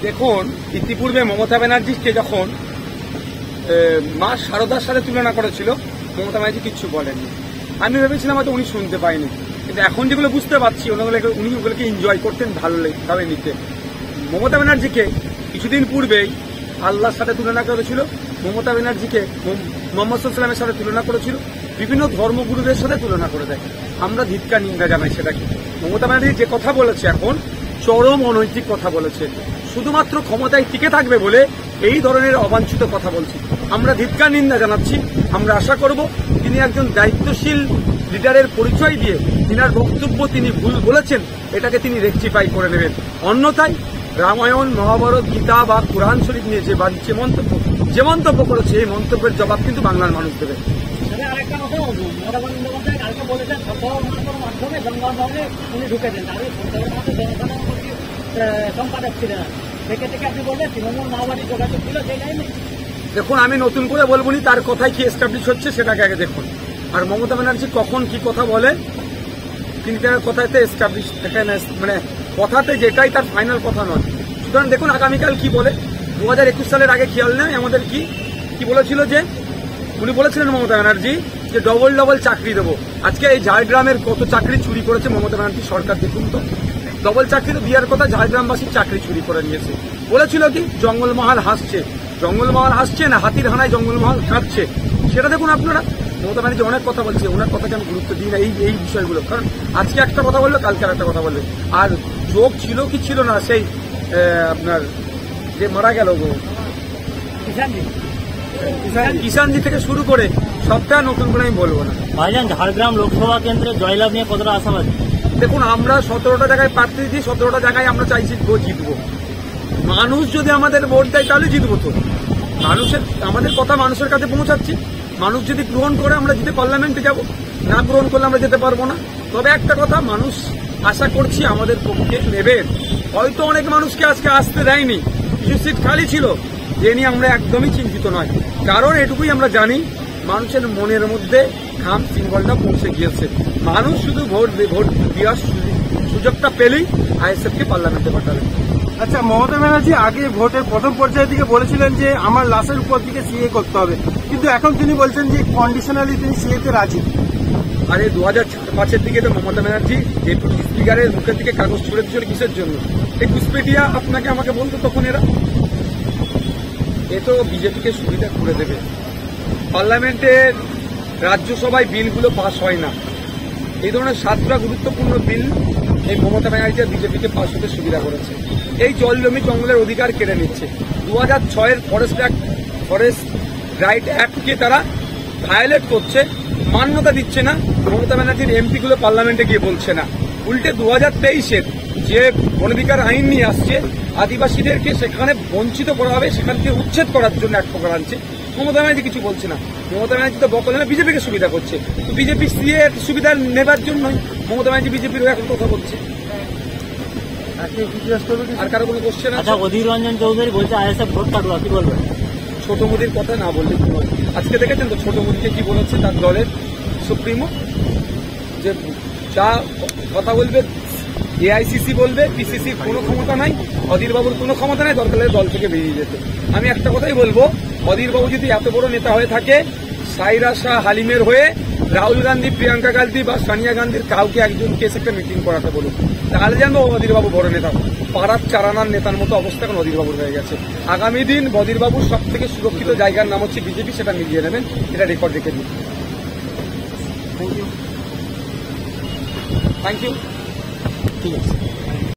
দেখুন, ইতিপূর্বে মমতা ব্যানার্জিকে যখন মা শারদার সাথে তুলনা করেছিল, মমতা ব্যানার্জি কিচ্ছু বলেননি। আমি ভেবেছিলাম হয়তো উনি শুনতে পাইনি, কিন্তু এখন যেগুলো বুঝতে পারছি উনি ওগুলোকে এনজয় করতেন, ভাবে নিতে। মমতা ব্যানার্জিকে কিছুদিন পূর্বেই আল্লাহর সাথে তুলনা করেছিল, মমতা ব্যানার্জিকে মোহাম্মদ সাল্লামের সাথে তুলনা করেছিল, বিভিন্ন ধর্মগুরুদের সাথে তুলনা করে দেয়। আমরা ধিক্কার নিন্দা জানাই সেটাকে। মমতা ব্যানার্জি যে কথা বলেছে এখন চরম অনৈতিক কথা বলেছে, শুধুমাত্র ক্ষমতায় টিকে থাকবে বলে এই ধরনের অবাঞ্ছিত কথা বলছি। আমরা ধিক্কার নিন্দা জানাচ্ছি। আমরা আশা করব তিনি একজন দায়িত্বশীল লিডারের পরিচয় দিয়ে তিনার বক্তব্য তিনি ভুল বলেছেন এটাকে তিনি রেকটিফাই করে নেবেন। অন্যথায় রামায়ণ, মহাভারত, গীতা বা কোরআন শরীফ নিয়ে যে মন্তব্য করেছে এই মন্তব্যের জবাব কিন্তু বাংলার মানুষ দেবে। আরেকটা কথা, মমতা বন্দ্যোপাধ্যায় কালকে বলেছেন মাধ্যমে জনগণে উনি ঢুকেছেন, সম্পাদক ছিলেন। থেকে আপনি বললেন তৃণমূল মাওবাদী যোগাযোগ ছিল সেই টাইমে। দেখুন, আমি নতুন করে বলবনি, তার কথাই কি এস্টাবলিশ হচ্ছে সেটাকে আগে দেখুন। আর মমতা ব্যানার্জি কখন কি কথা বলে তিনি তার কথাতে এস্টাবলিশ মানে কথাতে যেটাই তার ফাইনাল কথা নয়। সুতরাং দেখুন আগামীকাল কি বলে। 2021 সালের আগে খেয়াল নেই আমাদের কি বলেছিল, যে উনি বলেছিলেন মমতা ব্যানার্জি যে ডবল চাকরি দেবো। আজকে এই ঝাড়গ্রামের কত চাকরি চুরি করেছে মমতা ব্যানার্জি সরকার, দেখুন তো। ডবল চাকরি তো দেওয়ার কথা, ঝাড়গ্রামবাসীর চাকরি চুরি করে নিয়েছে। বলেছিল কি জঙ্গলমহল হাসছে না হাতির হানায় জঙ্গলমহল কাঁদছে, সেটা দেখুন আপনারা। মমতা ব্যানার্জি অনেক কথা বলছে, ওনার কথাকে আমি গুরুত্ব দিই না এই বিষয়গুলো, কারণ আজকে একটা কথা বললো কালকে আর একটা কথা বলবে। আর যোগ ছিল কি ছিল না সেই আপনার যে মারা গেল কিষানজি থেকে শুরু করে সবটা নতুন করে আমি বলবো না। ভাইজান, ঝাড়গ্রাম লোকসভা কেন্দ্রে জয়লাভ নিয়ে কতটা আশাবাদী? দেখুন, আমরা 17টা জায়গায় প্রার্থী দিই, 17টা জায়গায় আমরা চাইছি জিতবো। মানুষ যদি আমাদের ভোট দেয় তাহলে জিতবো। তো আমাদের কথা মানুষের কাছে পৌঁছাচ্ছি। মানুষ যদি গ্রহণ করে আমরা জিতে পার্লামেন্টে যাব, না গ্রহণ করলে আমরা যেতে পারবো না। তবে একটা কথা, মানুষ আশা করছি আমাদের পক্ষে নেবেন। হয়তো অনেক মানুষকে আজকে আসতে দেয়নি, কিছু সিট খালি ছিল, যে নিয়ে আমরা একদমই চিন্তিত নয়। কারণ এটুকুই আমরা জানি, মানুষের মনের মধ্যে খাম সিম্বলটা পৌঁছে গিয়েছে। মানুষ শুধু ভোট দেওয়ার সুযোগটা পেলেই আইএসএফকে পার্লামেন্টে পাঠাবে। আচ্ছা, মমতা ব্যানার্জি আগে ভোটের প্রথম পর্যায়ের দিকে বলেছিলেন যে আমার লাশের উপর দিকে সিএ করতে হবে, কিন্তু এখন তিনি বলছেন যে কন্ডিশনালি তিনি সিএতে রাজি। আরে 2005-এর দিকে তো মমতা ব্যানার্জি ডেপুটি স্পিকারের মুখের দিকে কাগজ ছুড়ে দিচ্ছিল কিসের জন্য? এই ঘুষপেটিয়া আমাকে বলতো তখন এরা। এ তো বিজেপিকে সুবিধা করে দেবে। পার্লামেন্টের রাজ্যসভায় বিলগুলো পাস হয় না। এই ধরনের 7টা গুরুত্বপূর্ণ বিল এই মমতা ব্যানার্জি বিজেপিকে পাস হতে সুবিধা করেছে। এই জল জমি জঙ্গলের অধিকার কেড়ে নিচ্ছে। 2006-এর ফরেস্ট রাইট অ্যাক্টকে তারা ভায়োলেট করছে, মান্যতা দিচ্ছে না। মমতা ব্যানার্জির এমপিগুলো পার্লামেন্টে গিয়ে বলছে না, উল্টে 2023-এর যে বনাধিকার আইন নিয়ে আসছে, আদিবাসীদেরকে সেখানে বঞ্চিত করা হবে, সেখান থেকে উচ্ছেদ করার জন্য এক প্রকার আনছে। মমতা ব্যানার্জি কিছু বলছে না। মমতা ব্যানার্জি তো বকলে না বিজেপিকে সুবিধা করছে। বিজেপি সিএ সুবিধা নেবার জন্যই মমতা ব্যানার্জি বিজেপির এখন কথা বলছে। আর কারো কোনো কোশ্চেন আছে? অধীর রঞ্জন চৌধুরী বলছে আইএসএফ ভোট কাটবে, কি বলবেন? ছোট মোদির কথা না বললে কি হয়? আজকে দেখেছেন তো ছোট মোদিকে কি বলেছে তার দলের সুপ্রিমো, যে যা কথা বলবে এআইসিসি বলবে, পিসিসির কোনো ক্ষমতা নাই, অধীরবাবুর কোনো ক্ষমতা নাই, দরকার হলে দল থেকে বেরিয়ে যেতে। আমি একটা কথাই বলবো, অধীরবাবু যদি এত বড় নেতা হয়ে থাকে, সাইরা শাহ হালিমের হয়ে রাহুল গান্ধী, প্রিয়াঙ্কা গান্ধী বা সোনিয়া গান্ধীর কাউকে একজনকে এসে একটা মিটিং করাতে বলুন, তাহলে জানবো অধীরবাবু বড় নেতা। পাড়ার চারানার নেতার মতো অবস্থা এখন অধীরবাবুর হয়ে গেছে। আগামী দিন অধীরবাবুর সব থেকে সুরক্ষিত জায়গার নাম হচ্ছে বিজেপি, সেটা মিলিয়ে নেবেন, এটা রেকর্ড রেখে দিন। Thank you. ঠিক আছে।